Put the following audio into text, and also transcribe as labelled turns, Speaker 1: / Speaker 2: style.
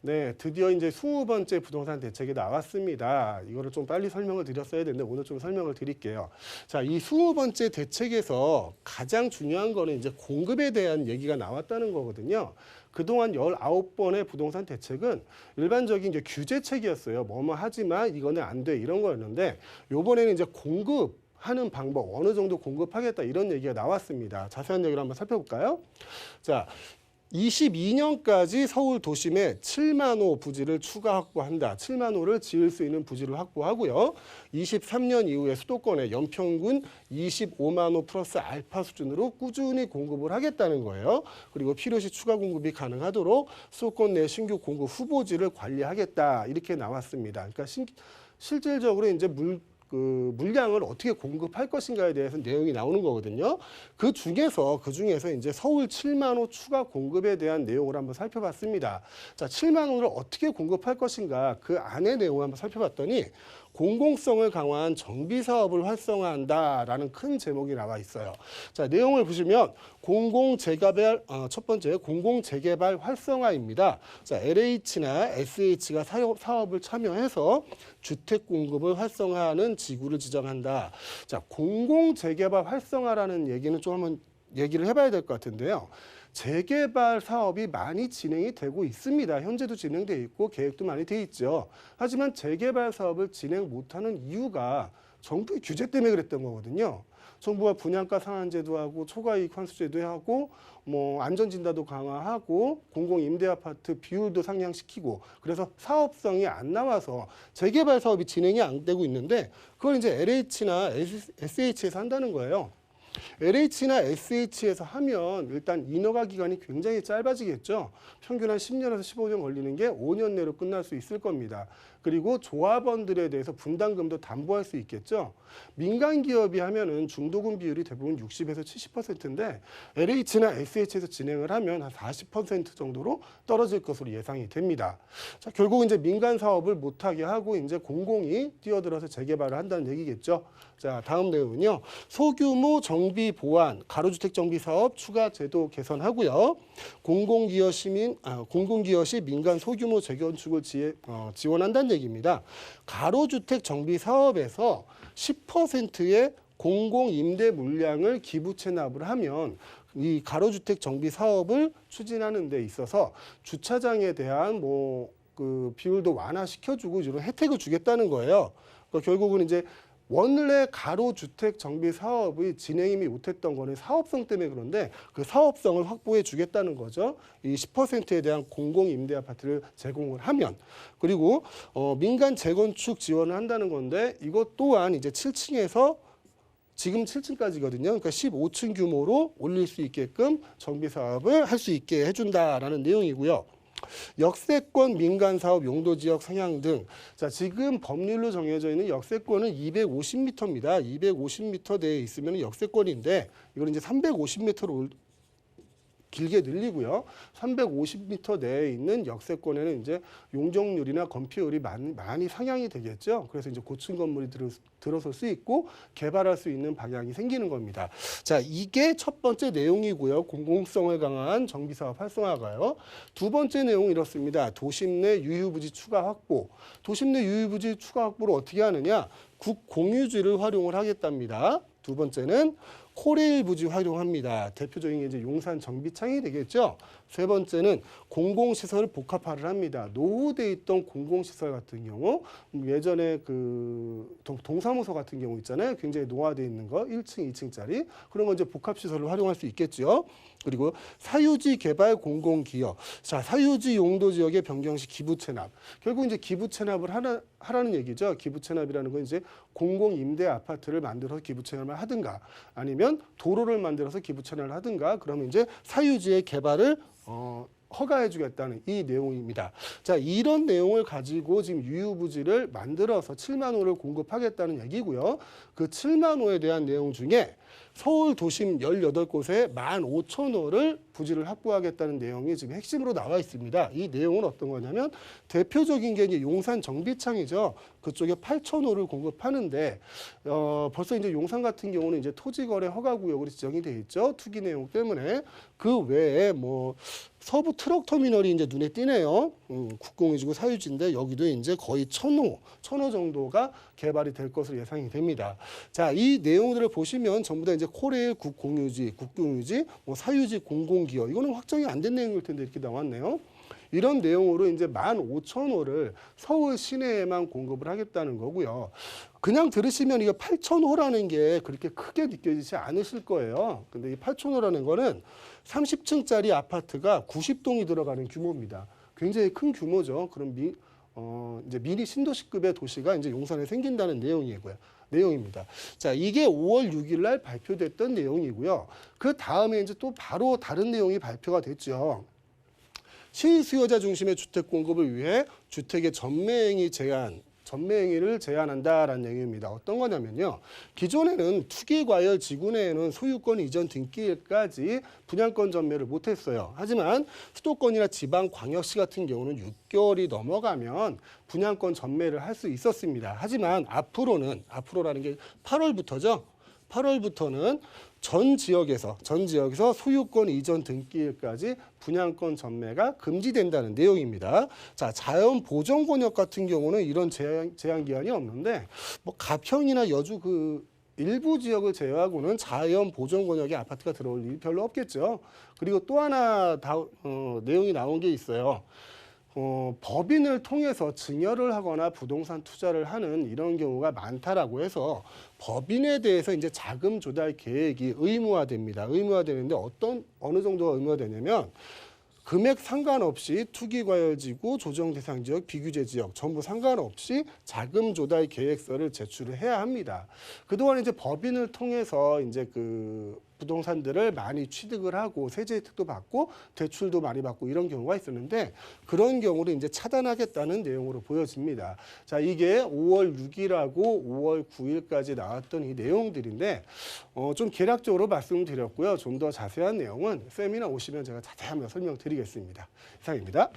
Speaker 1: 네, 드디어 이제 20번째 부동산 대책이 나왔습니다. 이거를 좀 빨리 설명을 드렸어야 되는데 오늘 좀 설명을 드릴게요. 자, 이 20번째 대책에서 가장 중요한 거는 이제 공급에 대한 얘기가 나왔다는 거거든요. 그동안 19번의 부동산 대책은 일반적인 이제 규제책이었어요. 뭐뭐 하지만 이거는 안 돼 이런 거였는데 요번에는 이제 공급하는 방법, 어느 정도 공급하겠다 이런 얘기가 나왔습니다. 자세한 얘기를 한번 살펴볼까요? 자, 22년까지 서울 도심에 7만 호 부지를 추가 확보한다. 7만 호를 지을 수 있는 부지를 확보하고요. 23년 이후에 수도권에 연평균 25만 호 플러스 알파 수준으로 꾸준히 공급을 하겠다는 거예요. 그리고 필요시 추가 공급이 가능하도록 수도권 내 신규 공급 후보지를 관리하겠다. 이렇게 나왔습니다. 그러니까 실질적으로 이제 물량을 어떻게 공급할 것인가에 대해서 내용이 나오는 거거든요. 그 중에서 이제 서울 7만 호 추가 공급에 대한 내용을 한번 살펴봤습니다. 자, 7만 호를 어떻게 공급할 것인가 그 안의 내용을 한번 살펴봤더니 공공성을 강화한 정비 사업을 활성화한다라는 큰 제목이 나와 있어요. 자, 내용을 보시면 첫 번째 공공재개발 활성화입니다. 자, LH나 SH가 사업을 참여해서 주택 공급을 활성화하는 지구를 지정한다. 자, 공공재개발 활성화라는 얘기는 좀 한번 얘기를 해봐야 될 것 같은데요. 재개발 사업이 많이 진행이 되고 있습니다. 현재도 진행돼 있고 계획도 많이 돼 있죠. 하지만 재개발 사업을 진행 못하는 이유가 정부의 규제 때문에 그랬던 거거든요. 정부가 분양가 상한제도 하고 초과이익 환수제도 하고 뭐 안전진단도 강화하고 공공임대아파트 비율도 상향시키고 그래서 사업성이 안 나와서 재개발 사업이 진행이 안 되고 있는데 그걸 이제 LH나 SH에서 한다는 거예요. LH나 SH에서 하면 일단 인허가 기간이 굉장히 짧아지겠죠. 평균 한 10년에서 15년 걸리는 게 5년 내로 끝날 수 있을 겁니다. 그리고 조합원들에 대해서 분담금도 담보할 수 있겠죠. 민간 기업이 하면은 중도금 비율이 대부분 60에서 70%인데 LH나 SH에서 진행을 하면 한 40% 정도로 떨어질 것으로 예상이 됩니다. 자, 결국 이제 민간 사업을 못하게 하고 이제 공공이 뛰어들어서 재개발을 한다는 얘기겠죠. 자, 다음 내용은요. 소규모 정비 보완, 가로주택 정비 사업 추가 제도 개선하고요. 공공기여 시 민간 소규모 재건축을 지원한다는 얘기입니다. 가로주택 정비 사업에서 10%의 공공임대 물량을 기부 체납을 하면 이 가로주택 정비 사업을 추진하는 데 있어서 주차장에 대한 그 비율도 완화시켜주고 이런 혜택을 주겠다는 거예요. 그러니까 결국은 이제 원래 가로주택 정비 사업이 진행이 못했던 거는 사업성 때문에 그런데 그 사업성을 확보해 주겠다는 거죠. 이 10%에 대한 공공임대 아파트를 제공을 하면 그리고 민간 재건축 지원을 한다는 건데 이것 또한 이제 7층에서 지금 7층까지거든요. 그러니까 15층 규모로 올릴 수 있게끔 정비 사업을 할 수 있게 해준다라는 내용이고요. 역세권 민간사업 용도지역 상향 등. 자, 지금 법률로 정해져 있는 역세권은 250m입니다. 250m 내에 있으면 역세권인데 이걸 이제 350m로 길게 늘리고요. 350m 내에 있는 역세권에는 이제 용적률이나 건폐율이 많이 상향이 되겠죠. 그래서 이제 고층 건물이 들어설 수 있고 개발할 수 있는 방향이 생기는 겁니다. 자, 이게 첫 번째 내용이고요. 공공성을 강화한 정비사업 활성화가요. 두 번째 내용은 이렇습니다. 도심 내 유휴부지 추가 확보. 도심 내 유휴부지 추가 확보를 어떻게 하느냐? 국공유지를 활용을 하겠답니다. 두 번째는 코레일 부지 활용합니다. 대표적인 게 이제 용산 정비창이 되겠죠. 세 번째는 공공시설 복합화를 합니다. 노후돼 있던 공공시설 같은 경우 예전에 그 동사무소 같은 경우 있잖아요. 굉장히 노화돼 있는 거 1층, 2층짜리 그런 거 이제 복합시설로 활용할 수 있겠죠. 그리고 사유지 개발 공공기여. 자, 사유지 용도 지역의 변경시 기부 체납. 결국 이제 기부 체납을 하라는 얘기죠. 기부 체납이라는 건 이제 공공임대 아파트를 만들어서 기부 체납을 하든가 아니면 도로를 만들어서 기부 체납을 하든가 그러면 이제 사유지의 개발을 허가해 주겠다는 이 내용입니다. 자, 이런 내용을 가지고 지금 유휴부지를 만들어서 7만 호를 공급하겠다는 얘기고요. 그 7만 호에 대한 내용 중에 서울 도심 18곳에 15,000호를 부지를 확보하겠다는 내용이 지금 핵심으로 나와 있습니다. 이 내용은 어떤 거냐면 대표적인 게 이제 용산 정비창이죠. 그쪽에 8,000호를 공급하는데 벌써 이제 용산 같은 경우는 이제 토지거래 허가구역으로 지정이 돼 있죠. 투기 내용 때문에. 그 외에 뭐 서부 트럭 터미널이 이제 눈에 띄네요. 국공유지고 사유지인데 여기도 이제 거의 1,000호 정도가 개발이 될 것으로 예상이 됩니다. 자, 이 내용들을 보시면 전부 다 이제 코레일 국공유지, 국공유지, 뭐 사유지 공공기여 이거는 확정이 안 된 내용일 텐데 이렇게 나왔네요. 이런 내용으로 이제 15,000호를 서울 시내에만 공급을 하겠다는 거고요. 그냥 들으시면 이거 8,000호라는 게 그렇게 크게 느껴지지 않으실 거예요. 근데 이 8,000호라는 거는 30층짜리 아파트가 90동이 들어가는 규모입니다. 굉장히 큰 규모죠. 그럼 이제 미니 신도시급의 도시가 이제 용산에 생긴다는 내용입니다. 자, 이게 5월 6일 날 발표됐던 내용이고요. 그 다음에 이제 또 바로 다른 내용이 발표가 됐죠. 실수요자 중심의 주택 공급을 위해 주택의 전매행위를 제한한다라는 내용입니다. 어떤 거냐면요. 기존에는 투기과열 지구 내에는 소유권 이전 등기일까지 분양권 전매를 못했어요. 하지만 수도권이나 지방광역시 같은 경우는 6개월이 넘어가면 분양권 전매를 할 수 있었습니다. 하지만 앞으로라는 게 8월부터죠. 8월부터는 전 지역에서 소유권 이전 등기일까지 분양권 전매가 금지된다는 내용입니다. 자, 자연 보전 권역 같은 경우는 이런 제한 기한이 없는데 뭐 가평이나 여주 그 일부 지역을 제외하고는 자연 보전 권역에 아파트가 들어올 일이 별로 없겠죠. 그리고 또 하나 내용이 나온 게 있어요. 법인을 통해서 증여를 하거나 부동산 투자를 하는 이런 경우가 많다라고 해서 법인에 대해서 이제 자금 조달 계획이 의무화됩니다. 의무화되는데 어느 정도가 의무화되냐면 금액 상관없이 투기과열지구, 조정대상지역, 비규제지역 전부 상관없이 자금 조달 계획서를 제출을 해야 합니다. 그동안 이제 법인을 통해서 이제 그 부동산들을 많이 취득을 하고 세제 혜택도 받고 대출도 많이 받고 이런 경우가 있었는데 그런 경우를 이제 차단하겠다는 내용으로 보여집니다. 자, 이게 5월 6일하고 5월 9일까지 나왔던 이 내용들인데 좀 개략적으로 말씀드렸고요. 좀 더 자세한 내용은 세미나 오시면 제가 자세히 한번 설명드리겠습니다. 이상입니다.